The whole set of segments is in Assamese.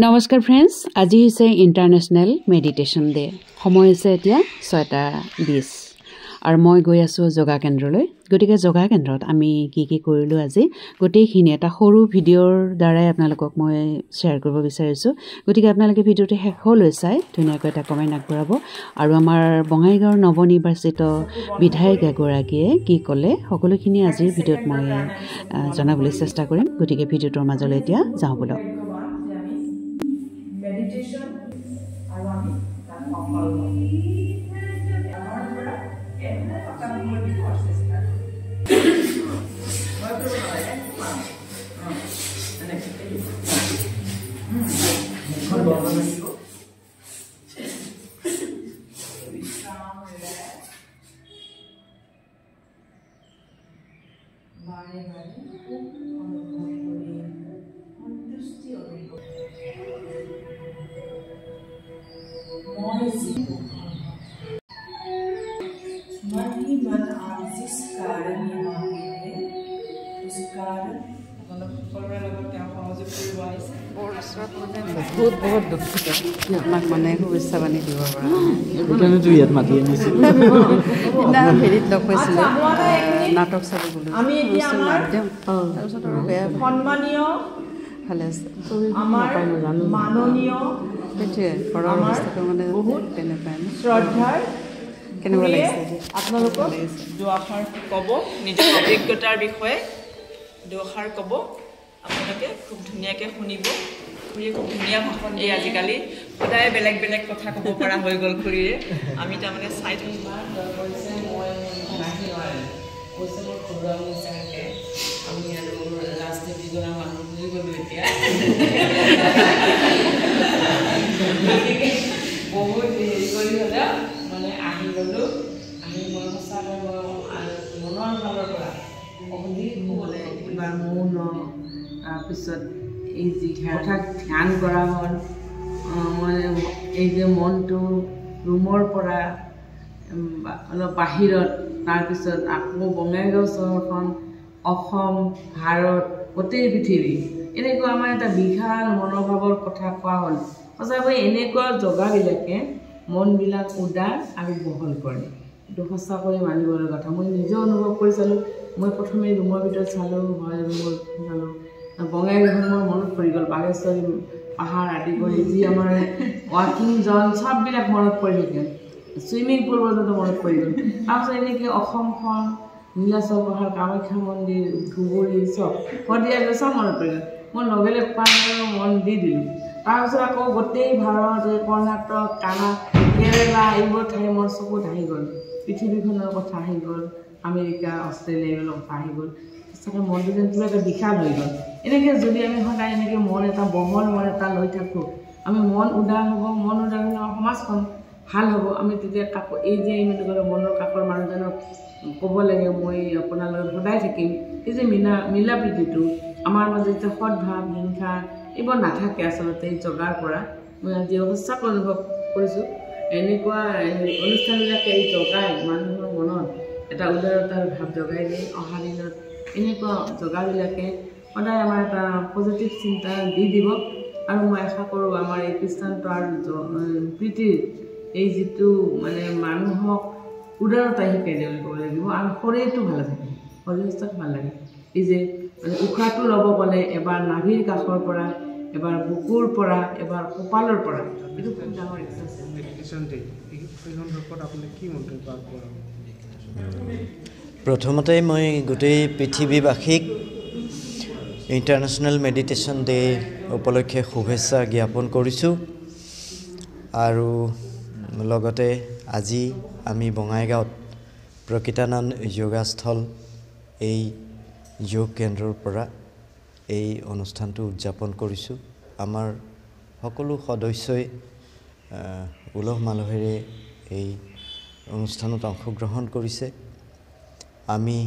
নমস্কাৰ ফ্ৰেণ্ডছ, আজি হৈছে ইণ্টাৰনেশ্যনেল মেডিটেশ্যন ডে। সময় হৈছে এতিয়া 6:20 আৰু মই গৈ আছোঁ যোগা কেন্দ্ৰলৈ। গতিকে যোগা কেন্দ্ৰত আমি কি কৰিলোঁ আজি গোটেইখিনি এটা সৰু ভিডিঅ'ৰ দ্বাৰাই আপোনালোকক মই শ্বেয়াৰ কৰিব বিচাৰিছোঁ। গতিকে আপোনালোকে ভিডিঅ'টো শেষলৈ চাই ধুনীয়াকৈ এটা কমেণ্ট আগবঢ়াব আৰু আমাৰ বঙাইগাঁৱৰ নৱনিৰ্বাচিত বিধায়ক এগৰাকীয়ে কি ক'লে সকলোখিনি আজিৰ ভিডিঅ'ত মই জনাবলৈ চেষ্টা কৰিম। গতিকে ভিডিঅ'টোৰ মাজলৈ এতিয়া যাওঁ বলক। Meditation আৰু আমি তাত সফল হ'ম। আমাৰ পৰা এটা মোৰ বিকশ চেষ্টা কৰিম। বাৰে বাৰে অনুভৱ কৰি সন্তুষ্টি অনুভৱ मन ही मन आप जिस कारण यहाँ पे है उस कारण बहुत दुखित আপোনাক মানে শুভেচ্ছা বাণী দিব পৰা হেৰিত লগ পাইছিলোঁ নাটক চাব গ'লো। আমি এতিয়া আমাৰ তাৰপিছত আৰু বেয়া সন্মানীয় ভালে আছে আমাৰ মাননীয় সেইটোৱে ঘৰৰ অৱস্থাটো মানে বহুত তেনেকুৱাই শ্ৰদ্ধাৰ কেনেকুৱা লাগিছে আপোনালোকক দুআষাৰ ক'ব, নিজৰ অভিজ্ঞতাৰ বিষয়ে দুআষাৰ ক'ব। আপোনালোকে খুব ধুনীয়াকৈ শুনিব। খুৰীয়ে খুব ধুনীয়া ভাষণ দিয়ে আজিকালি, সদায় বেলেগ বেলেগ কথা ক'ব পৰা হৈ গ'ল খুৰীয়ে। আমি তাৰমানে চাই থাকোঁ। কৈছে মোৰ ঘৰুৱা মোচাকৈ আমি আৰু ৰাজনীতি জনা মানুহ বুলি গ'লোঁ এতিয়া। বহুত হেৰি কৰি হ'লেও মানে আহি গ'লোঁ। আহি মই সঁচাকৈ মই মনৰ ফালৰ পৰা অসুধি ক'বলৈ কিবা মৌন, তাৰপিছত এই যি কথা ধ্যান কৰা হ'ল, মানে এই যে মনটো ৰুমৰ পৰা অলপ বাহিৰত, তাৰপিছত আকৌ বঙাইগাঁও চহৰখন, অসম, ভাৰত, গোটেই পৃথিৱী, এনেকুৱা আমাৰ এটা বিশাল মনোভাৱৰ কথা কোৱা হ'ল। সঁচাকৈ এনেকুৱা যোগাবিলাকে মনবিলাক উদাৰ আৰু বহল কৰে। এইটো সঁচাকৈ মানিবলৈ কথা। মই নিজেও অনুভৱ কৰি চালোঁ। মই প্ৰথমে ৰুমৰ ভিতৰত চালোঁ, মই ৰুমত চালোঁ, বঙাইগাঁওখন মোৰ মনত পৰি গ'ল। বাগেশ্বৰী পাহাৰ আদি কৰি যি আমাৰ ৱাকিং জন চববিলাক মনত পৰি থাকে। চুইমিং পুল পৰ্যন্ত মনত পৰি গ'ল। তাৰপিছত এনেকৈ অসমখন, নীলাচল পাহাৰ, কামাখ্যা মন্দিৰ, ধুবুৰী চব শদিয়া চব মনত পৰি গ'ল। মই লগে লগে মন দি দিলোঁ। তাৰপিছত আকৌ গোটেই ভাৰত, কৰ্ণাটক, কেৰেলা এইবোৰ ঠাই মোৰ চকুত আহি গ'ল। পৃথিৱীখনৰ কথা আহি গ'ল, আমেৰিকা, অষ্ট্ৰেলিয়া এইবিলাক কথা আহি গ'ল। সঁচাকৈ মনটো যেন কিবা এটা বিশাল হৈ গ'ল। এনেকৈ যদি আমি সদায় এনেকৈ মন এটা বহল মন এটা লৈ থাকোঁ, আমি মন উদাৰ হ'ব। মন উদাৰ হ'লে আমাৰ সমাজখন ভাল হ'ব। আমি তেতিয়া কাকো এই যে মনৰ কাষৰ মানুহজনক ক'ব লাগে মই আপোনাৰ লগত সদায় থাকিম। এই যে মিলা প্ৰীতিটো আমাৰ মাজত যে সদভাৱ, হিংসা এইবোৰ নাথাকে আচলতে এই যোগাৰ পৰা। মই আজি সঁচাকৈ অনুভৱ কৰিছোঁ। এনেকুৱা অনুষ্ঠানবিলাকে এই যোগাই মানুহৰ মনত এটা উদাৰতাৰ ভাৱ জগাই দিয়ে। অহা দিনত এনেকুৱা যোগাবিলাকে সদায় আমাৰ এটা পজিটিভ চিন্তা দি দিব। আৰু মই আশা কৰোঁ আমাৰ এই খ্ৰীষ্টানটো আৰু প্ৰীতিৰ এই যিটো মানে মানুহক উদাৰতা শিকাই দিব লাগিব। আৰু শৰীৰটো ভালে থাকে, শৰীৰ স্বাস্থ্য ভাল লাগে। এই যে মানে উশাহটো ল'ব গ'লে এবাৰ নাভিৰ কাষৰ পৰা, এবাৰ বুকুৰ পৰা, এবাৰ কপালৰ পৰা, এইটো খুব ডাঙৰ এক্সাৰচাইজ। প্ৰথমতে মই গোটেই পৃথিৱীবাসীক ইণ্টাৰনেশ্যনেল মেডিটেশ্যন ডে উপলক্ষে শুভেচ্ছা জ্ঞাপন কৰিছোঁ। আৰু লগতে আজি আমি বঙাইগাঁৱত প্ৰকৃতানন্দ যোগাস্থল এই যোগ কেন্দ্ৰৰ পৰা এই অনুষ্ঠানটো উদযাপন কৰিছোঁ। আমাৰ সকলো সদস্যই উলহ মালহেৰে এই অনুষ্ঠানত অংশগ্ৰহণ কৰিছে। আমি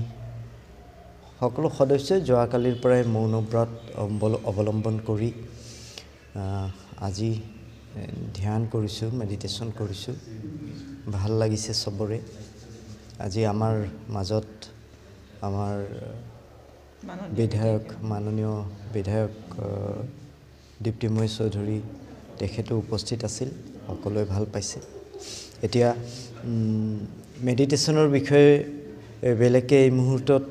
সকলো সদস্যই যোৱাকালিৰ পৰাই মৌনব্ৰত অৱলম্বন কৰি আজি ধ্যান কৰিছোঁ, মেডিটেশ্যন কৰিছোঁ। ভাল লাগিছে চবৰে। আজি আমাৰ মাজত আমাৰ বিধায়ক, মাননীয় বিধায়ক দীপ্তিময় চৌধুৰী তেখেতো উপস্থিত আছিল, সকলোৱে ভাল পাইছে। এতিয়া মেডিটেশ্যনৰ বিষয়ে বেলেগকৈ এই মুহূৰ্তত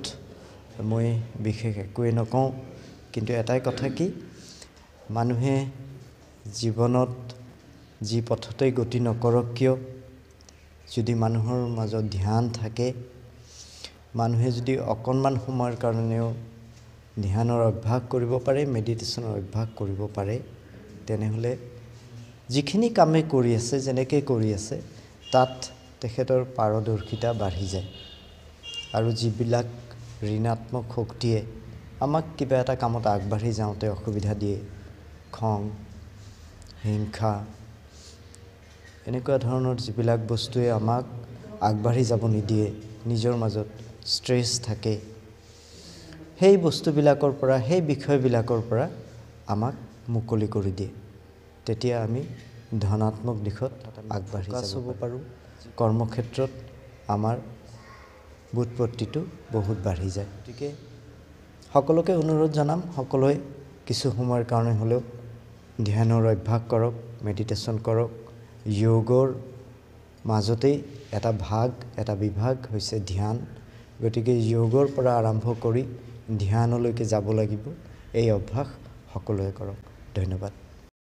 মই বিশেষ একোৱে নকওঁ, কিন্তু এটাই কথা কি, মানুহে জীৱনত যি পথতেই গতি নকৰক কিয়, যদি মানুহৰ মাজত ধ্যান থাকে, মানুহে যদি অকণমান সময়ৰ কাৰণেও ধ্যানৰ অভ্যাস কৰিব পাৰে, মেডিটেশ্যনৰ অভ্যাস কৰিব পাৰে, তেনেহ'লে যিখিনি কামে কৰি আছে, যেনেকৈ কৰি আছে, তাত তেখেতৰ পাৰদৰ্শিতা বাঢ়ি যায়। আৰু যিবিলাক ঋণাত্মক শক্তিয়ে আমাক কিবা এটা কামত আগবাঢ়ি যাওঁতে অসুবিধা দিয়ে, খং, হিংসা, এনেকুৱা ধৰণৰ যিবিলাক বস্তুৱে আমাক আগবাঢ়ি যাব নিদিয়ে, নিজৰ মাজত ষ্ট্ৰেছ থাকে, সেই বস্তুবিলাকৰ পৰা, সেই বিষয়বিলাকৰ পৰা আমাক মুকলি কৰি দিয়ে। তেতিয়া আমি ধনাত্মক দিশত আগবাঢ়ি যাব পাৰোঁ। কৰ্মক্ষেত্ৰত আমাৰ বুৎপত্তিটো বহুত বাঢ়ি যায়। গতিকে সকলোকে অনুৰোধ জনাম, সকলোৱে কিছু সময়ৰ কাৰণে হ'লেও ধ্যানৰ অভ্যাস কৰক, মেডিটেশ্যন কৰক। যোগৰ মাজতেই এটা বিভাগ হৈছে ধ্যান। গতিকে যোগৰ পৰা আৰম্ভ কৰি ধ্যানলৈকে যাব লাগিব। এই অভ্যাস সকলোৱে কৰক। ধন্যবাদ।